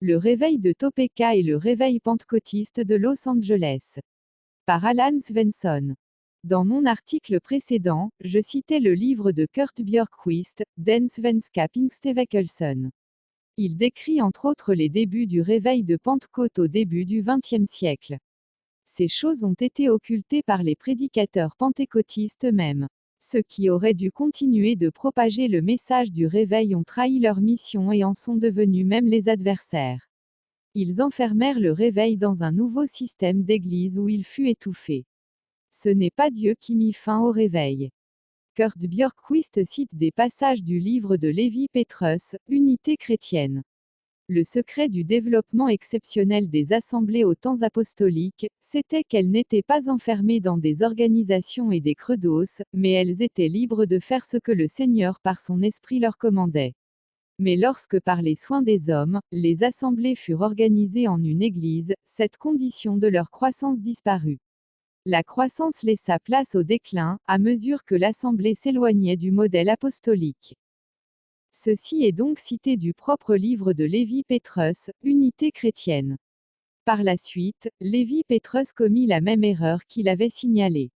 Le réveil de Topeka et le réveil pentecôtiste de Los Angeles. Par Alan Svensson. Dans mon article précédent, je citais le livre de Kurt Björkqvist, Den svenska pingstväckelsen. Il décrit entre autres les débuts du réveil de Pentecôte au début du XXe siècle. Ces choses ont été occultées par les prédicateurs pentecôtistes eux-mêmes. Ceux qui auraient dû continuer de propager le message du réveil ont trahi leur mission et en sont devenus même les adversaires. Ils enfermèrent le réveil dans un nouveau système d'église où il fut étouffé. Ce n'est pas Dieu qui mit fin au réveil. Kurt Björkqvist cite des passages du livre de Levi Petrus, Unité chrétienne. Le secret du développement exceptionnel des assemblées aux temps apostoliques, c'était qu'elles n'étaient pas enfermées dans des organisations et des creux d'os, mais elles étaient libres de faire ce que le Seigneur par son esprit leur commandait. Mais lorsque par les soins des hommes, les assemblées furent organisées en une église, cette condition de leur croissance disparut. La croissance laissa place au déclin, à mesure que l'assemblée s'éloignait du modèle apostolique. Ceci est donc cité du propre livre de Levi Petrus, Unité chrétienne. Par la suite, Levi Petrus commit la même erreur qu'il avait signalée.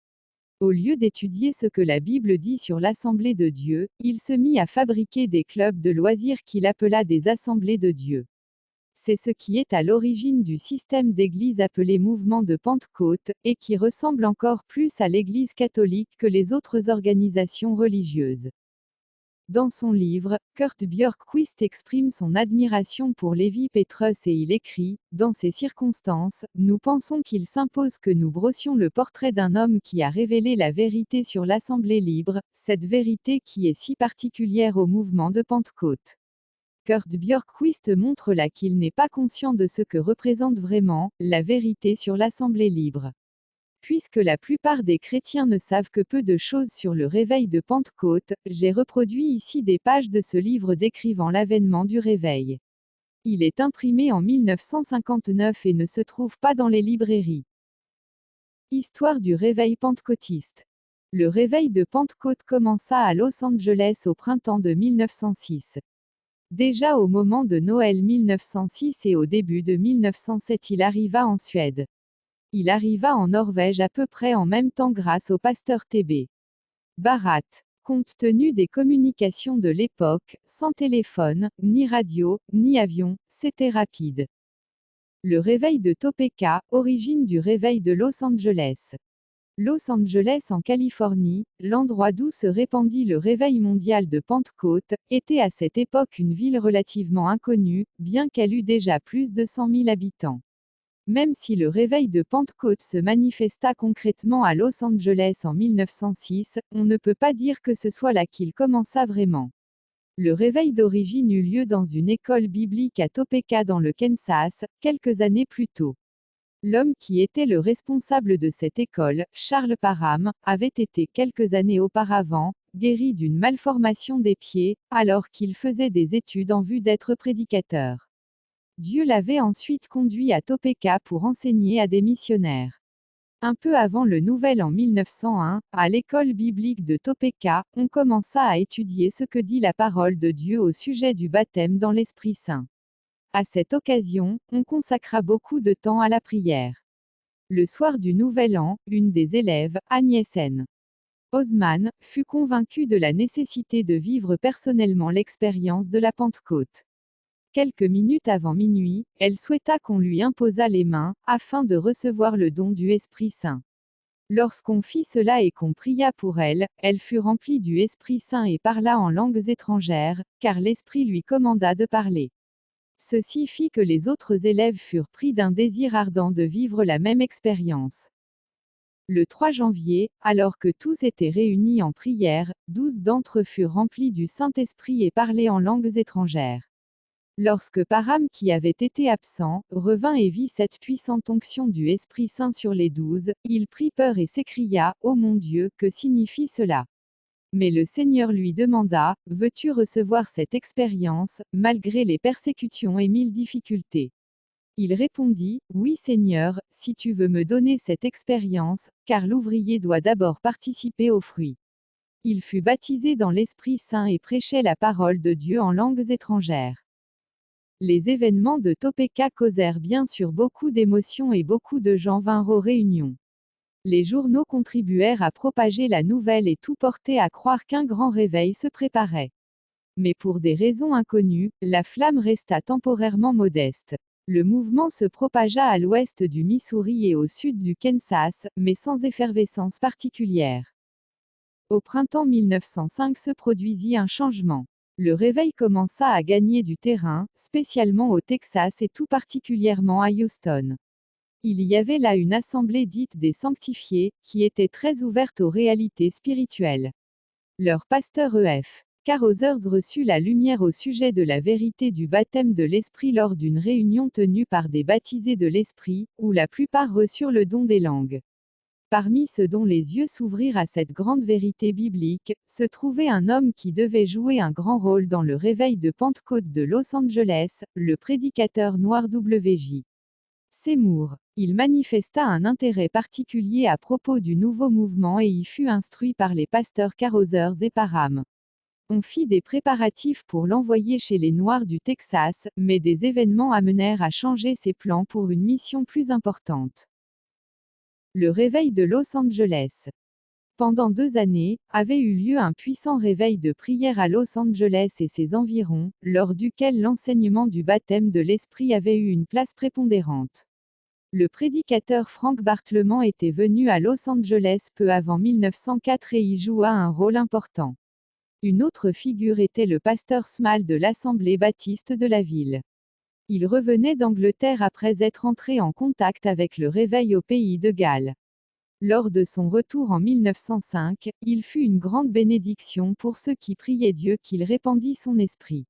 Au lieu d'étudier ce que la Bible dit sur l'Assemblée de Dieu, il se mit à fabriquer des clubs de loisirs qu'il appela des assemblées de Dieu. C'est ce qui est à l'origine du système d'église appelé Mouvement de Pentecôte, et qui ressemble encore plus à l'Église catholique que les autres organisations religieuses. Dans son livre, Kurt Björkqvist exprime son admiration pour Levi Petrus et il écrit, « Dans ces circonstances, nous pensons qu'il s'impose que nous brossions le portrait d'un homme qui a révélé la vérité sur l'Assemblée libre, cette vérité qui est si particulière au mouvement de Pentecôte. » Kurt Björkqvist montre là qu'il n'est pas conscient de ce que représente vraiment la vérité sur l'Assemblée libre. Puisque la plupart des chrétiens ne savent que peu de choses sur le réveil de Pentecôte, j'ai reproduit ici des pages de ce livre décrivant l'avènement du réveil. Il est imprimé en 1959 et ne se trouve pas dans les librairies. Histoire du réveil pentecôtiste. Le réveil de Pentecôte commença à Los Angeles au printemps de 1906. Déjà au moment de Noël 1906 et au début de 1907 il arriva en Suède. Il arriva en Norvège à peu près en même temps grâce au pasteur T.B. Barrett. Compte tenu des communications de l'époque, sans téléphone, ni radio, ni avion, c'était rapide. Le réveil de Topeka, origine du réveil de Los Angeles. Los Angeles en Californie, l'endroit d'où se répandit le réveil mondial de Pentecôte, était à cette époque une ville relativement inconnue, bien qu'elle eût déjà plus de 100 000 habitants. Même si le réveil de Pentecôte se manifesta concrètement à Los Angeles en 1906, on ne peut pas dire que ce soit là qu'il commença vraiment. Le réveil d'origine eut lieu dans une école biblique à Topeka dans le Kansas, quelques années plus tôt. L'homme qui était le responsable de cette école, Charles Parham, avait été quelques années auparavant guéri d'une malformation des pieds, alors qu'il faisait des études en vue d'être prédicateur. Dieu l'avait ensuite conduit à Topeka pour enseigner à des missionnaires. Un peu avant le Nouvel en 1901, à l'école biblique de Topeka, on commença à étudier ce que dit la parole de Dieu au sujet du baptême dans l'Esprit Saint. À cette occasion, on consacra beaucoup de temps à la prière. Le soir du Nouvel An, une des élèves, Agnès N. Osman, fut convaincue de la nécessité de vivre personnellement l'expérience de la Pentecôte. Quelques minutes avant minuit, elle souhaita qu'on lui imposât les mains, afin de recevoir le don du Esprit Saint. Lorsqu'on fit cela et qu'on pria pour elle, elle fut remplie du Esprit Saint et parla en langues étrangères, car l'Esprit lui commanda de parler. Ceci fit que les autres élèves furent pris d'un désir ardent de vivre la même expérience. Le 3 janvier, alors que tous étaient réunis en prière, 12 d'entre eux furent remplis du Saint-Esprit et parlaient en langues étrangères. Lorsque Parham qui avait été absent, revint et vit cette puissante onction du Esprit Saint sur les 12, il prit peur et s'écria, « Ô mon Dieu, que signifie cela ?» Mais le Seigneur lui demanda, « Veux-tu recevoir cette expérience, malgré les persécutions et 1000 difficultés ?» Il répondit, « Oui Seigneur, si tu veux me donner cette expérience, car l'ouvrier doit d'abord participer aux fruits. » Il fut baptisé dans l'Esprit Saint et prêchait la parole de Dieu en langues étrangères. Les événements de Topeka causèrent bien sûr beaucoup d'émotions et beaucoup de gens vinrent aux réunions. Les journaux contribuèrent à propager la nouvelle et tout portait à croire qu'un grand réveil se préparait. Mais pour des raisons inconnues, la flamme resta temporairement modeste. Le mouvement se propagea à l'ouest du Missouri et au sud du Kansas, mais sans effervescence particulière. Au printemps 1905 se produisit un changement. Le réveil commença à gagner du terrain, spécialement au Texas et tout particulièrement à Houston. Il y avait là une assemblée dite des sanctifiés, qui était très ouverte aux réalités spirituelles. Leur pasteur E.F. Carothers reçut la lumière au sujet de la vérité du baptême de l'Esprit lors d'une réunion tenue par des baptisés de l'Esprit, où la plupart reçurent le don des langues. Parmi ceux dont les yeux s'ouvrirent à cette grande vérité biblique, se trouvait un homme qui devait jouer un grand rôle dans le réveil de Pentecôte de Los Angeles, le prédicateur noir W.J. Seymour. Il manifesta un intérêt particulier à propos du nouveau mouvement et y fut instruit par les pasteurs Carothers et Parham. On fit des préparatifs pour l'envoyer chez les Noirs du Texas, mais des événements amenèrent à changer ses plans pour une mission plus importante. Le réveil de Los Angeles. Pendant 2 années, avait eu lieu un puissant réveil de prière à Los Angeles et ses environs, lors duquel l'enseignement du baptême de l'Esprit avait eu une place prépondérante. Le prédicateur Frank Bartleman était venu à Los Angeles peu avant 1904 et y joua un rôle important. Une autre figure était le pasteur Small de l'Assemblée baptiste de la ville. Il revenait d'Angleterre après être entré en contact avec le réveil au pays de Galles. Lors de son retour en 1905, il fut une grande bénédiction pour ceux qui priaient Dieu qu'il répandît son esprit.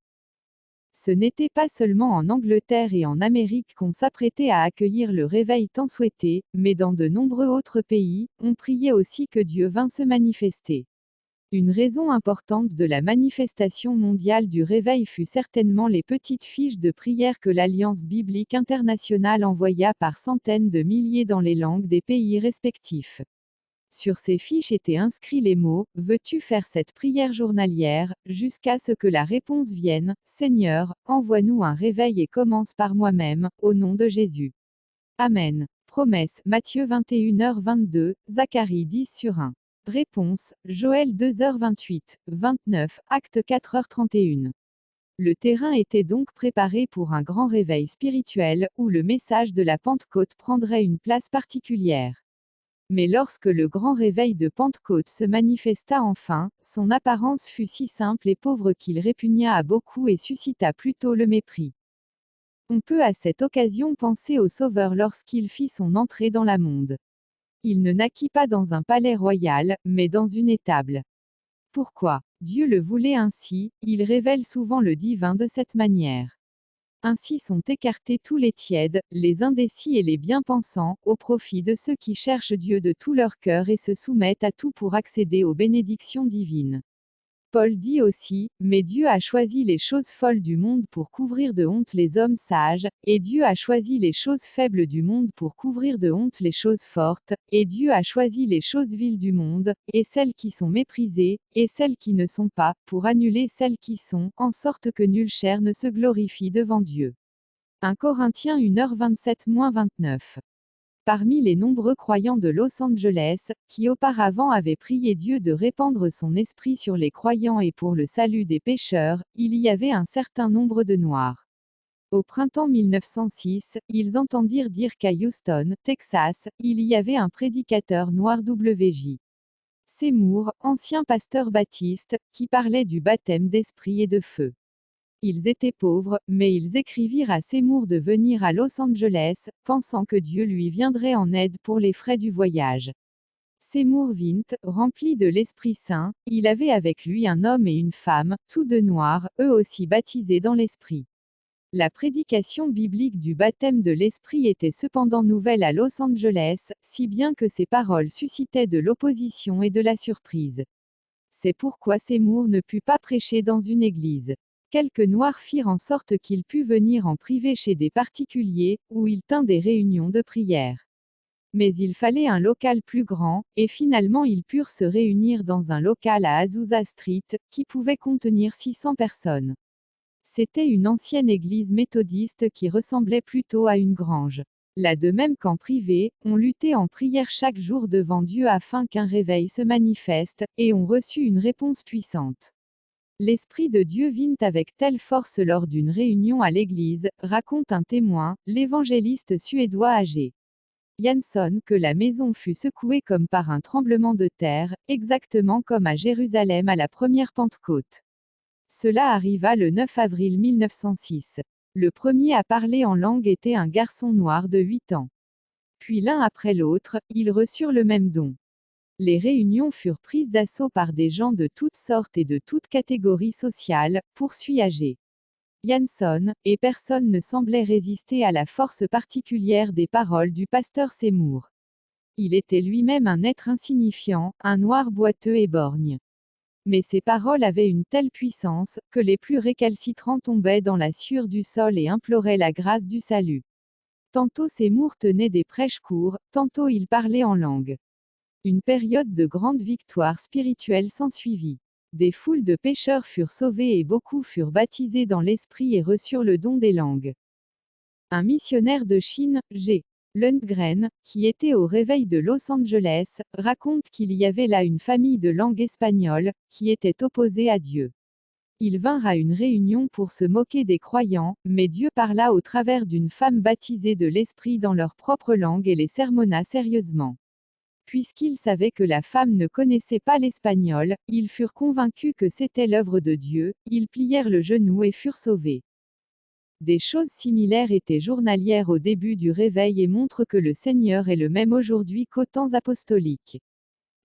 Ce n'était pas seulement en Angleterre et en Amérique qu'on s'apprêtait à accueillir le réveil tant souhaité, mais dans de nombreux autres pays, on priait aussi que Dieu vînt se manifester. Une raison importante de la manifestation mondiale du réveil fut certainement les petites fiches de prière que l'Alliance biblique internationale envoya par centaines de milliers dans les langues des pays respectifs. Sur ces fiches étaient inscrits les mots « Veux-tu faire cette prière journalière ?» jusqu'à ce que la réponse vienne « Seigneur, envoie-nous un réveil et commence par moi-même, au nom de Jésus. Amen. » Promesse, Matthieu 21h22, Zacharie 10/1. Réponse, Joël 2h28, 29, Acte 4h31. Le terrain était donc préparé pour un grand réveil spirituel, où le message de la Pentecôte prendrait une place particulière. Mais lorsque le grand réveil de Pentecôte se manifesta enfin, son apparence fut si simple et pauvre qu'il répugna à beaucoup et suscita plutôt le mépris. On peut à cette occasion penser au Sauveur lorsqu'il fit son entrée dans le monde. Il ne naquit pas dans un palais royal, mais dans une étable. Pourquoi Dieu le voulait ainsi, il révèle souvent le divin de cette manière. Ainsi sont écartés tous les tièdes, les indécis et les bien-pensants, au profit de ceux qui cherchent Dieu de tout leur cœur et se soumettent à tout pour accéder aux bénédictions divines. Paul dit aussi, mais Dieu a choisi les choses folles du monde pour couvrir de honte les hommes sages, et Dieu a choisi les choses faibles du monde pour couvrir de honte les choses fortes, et Dieu a choisi les choses viles du monde, et celles qui sont méprisées, et celles qui ne sont pas, pour annuler celles qui sont, en sorte que nulle chair ne se glorifie devant Dieu. 1 Corinthiens 1h27-29. Parmi les nombreux croyants de Los Angeles, qui auparavant avaient prié Dieu de répandre son esprit sur les croyants et pour le salut des pécheurs, il y avait un certain nombre de Noirs. Au printemps 1906, ils entendirent dire qu'à Houston, Texas, il y avait un prédicateur noir W.J. Seymour, ancien pasteur baptiste, qui parlait du baptême d'esprit et de feu. Ils étaient pauvres, mais ils écrivirent à Seymour de venir à Los Angeles, pensant que Dieu lui viendrait en aide pour les frais du voyage. Seymour vint, rempli de l'Esprit Saint, il avait avec lui un homme et une femme, tous deux noirs, eux aussi baptisés dans l'Esprit. La prédication biblique du baptême de l'Esprit était cependant nouvelle à Los Angeles, si bien que ces paroles suscitaient de l'opposition et de la surprise. C'est pourquoi Seymour ne put pas prêcher dans une église. Quelques Noirs firent en sorte qu'il put venir en privé chez des particuliers, où il tint des réunions de prière. Mais il fallait un local plus grand, et finalement ils purent se réunir dans un local à Azusa Street, qui pouvait contenir 600 personnes. C'était une ancienne église méthodiste qui ressemblait plutôt à une grange. Là de même qu'en privé, on luttait en prière chaque jour devant Dieu afin qu'un réveil se manifeste, et on reçut une réponse puissante. L'Esprit de Dieu vint avec telle force lors d'une réunion à l'église, raconte un témoin, l'évangéliste suédois âgé Jansson, que la maison fut secouée comme par un tremblement de terre, exactement comme à Jérusalem à la première Pentecôte. Cela arriva le 9 avril 1906. Le premier à parler en langue était un garçon noir de 8 ans. Puis l'un après l'autre, ils reçurent le même don. Les réunions furent prises d'assaut par des gens de toutes sortes et de toutes catégories sociales, poursuit âgé Jansson, et personne ne semblait résister à la force particulière des paroles du pasteur Seymour. Il était lui-même un être insignifiant, un noir boiteux et borgne. Mais ces paroles avaient une telle puissance, que les plus récalcitrants tombaient dans la sueur du sol et imploraient la grâce du salut. Tantôt Seymour tenait des prêches courts, tantôt il parlait en langue. Une période de grande victoire spirituelle s'ensuivit. Des foules de pécheurs furent sauvés et beaucoup furent baptisés dans l'esprit et reçurent le don des langues. Un missionnaire de Chine, G. Lundgren, qui était au réveil de Los Angeles, raconte qu'il y avait là une famille de langue espagnole, qui était opposée à Dieu. Ils vinrent à une réunion pour se moquer des croyants, mais Dieu parla au travers d'une femme baptisée de l'Esprit dans leur propre langue et les sermonna sérieusement. Puisqu'ils savaient que la femme ne connaissait pas l'espagnol, ils furent convaincus que c'était l'œuvre de Dieu, ils plièrent le genou et furent sauvés. Des choses similaires étaient journalières au début du réveil et montrent que le Seigneur est le même aujourd'hui qu'aux temps apostoliques.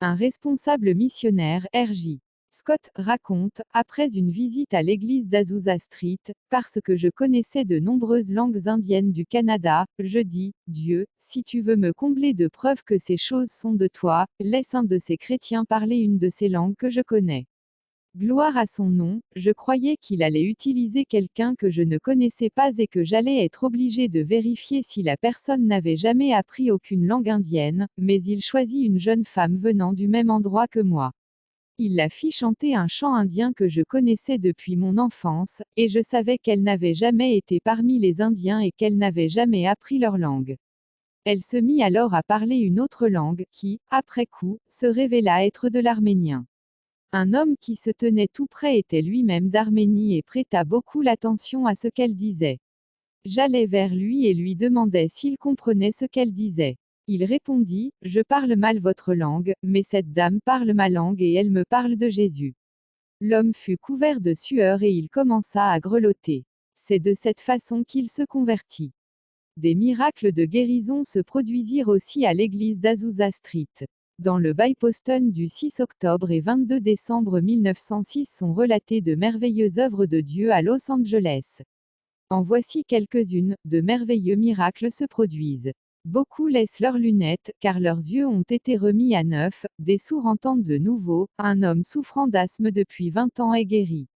Un responsable missionnaire, R.J. Scott, raconte, après une visite à l'église d'Azusa Street, parce que je connaissais de nombreuses langues indiennes du Canada, je dis, Dieu, si tu veux me combler de preuves que ces choses sont de toi, laisse un de ces chrétiens parler une de ces langues que je connais. Gloire à son nom, je croyais qu'il allait utiliser quelqu'un que je ne connaissais pas et que j'allais être obligé de vérifier si la personne n'avait jamais appris aucune langue indienne, mais il choisit une jeune femme venant du même endroit que moi. Il la fit chanter un chant indien que je connaissais depuis mon enfance, et je savais qu'elle n'avait jamais été parmi les Indiens et qu'elle n'avait jamais appris leur langue. Elle se mit alors à parler une autre langue, qui, après coup, se révéla être de l'arménien. Un homme qui se tenait tout près était lui-même d'Arménie et prêta beaucoup l'attention à ce qu'elle disait. J'allai vers lui et lui demandai s'il comprenait ce qu'elle disait. Il répondit, je parle mal votre langue, mais cette dame parle ma langue et elle me parle de Jésus. L'homme fut couvert de sueur et il commença à grelotter. C'est de cette façon qu'il se convertit. Des miracles de guérison se produisirent aussi à l'église d'Azusa Street. Dans le Boston du 6 octobre et 22 décembre 1906 sont relatées de merveilleuses œuvres de Dieu à Los Angeles. En voici quelques-unes, de merveilleux miracles se produisent. Beaucoup laissent leurs lunettes, car leurs yeux ont été remis à neuf, des sourds entendent de nouveau, un homme souffrant d'asthme depuis 20 ans est guéri.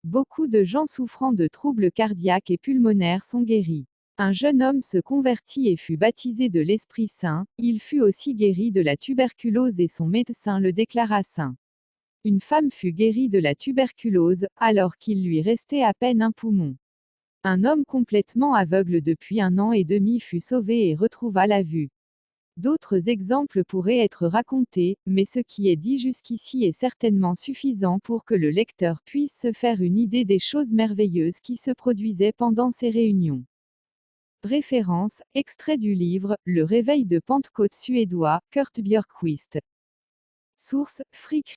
Beaucoup de gens souffrant de troubles cardiaques et pulmonaires sont guéris. Un jeune homme se convertit et fut baptisé de l'Esprit Saint, il fut aussi guéri de la tuberculose et son médecin le déclara saint. Une femme fut guérie de la tuberculose, alors qu'il lui restait à peine un poumon. Un homme complètement aveugle depuis 1 an et demi fut sauvé et retrouva la vue. D'autres exemples pourraient être racontés, mais ce qui est dit jusqu'ici est certainement suffisant pour que le lecteur puisse se faire une idée des choses merveilleuses qui se produisaient pendant ces réunions. Référence, extrait du livre, Le réveil de Pentecôte suédois, Kurt Björkqvist. Source, Frick.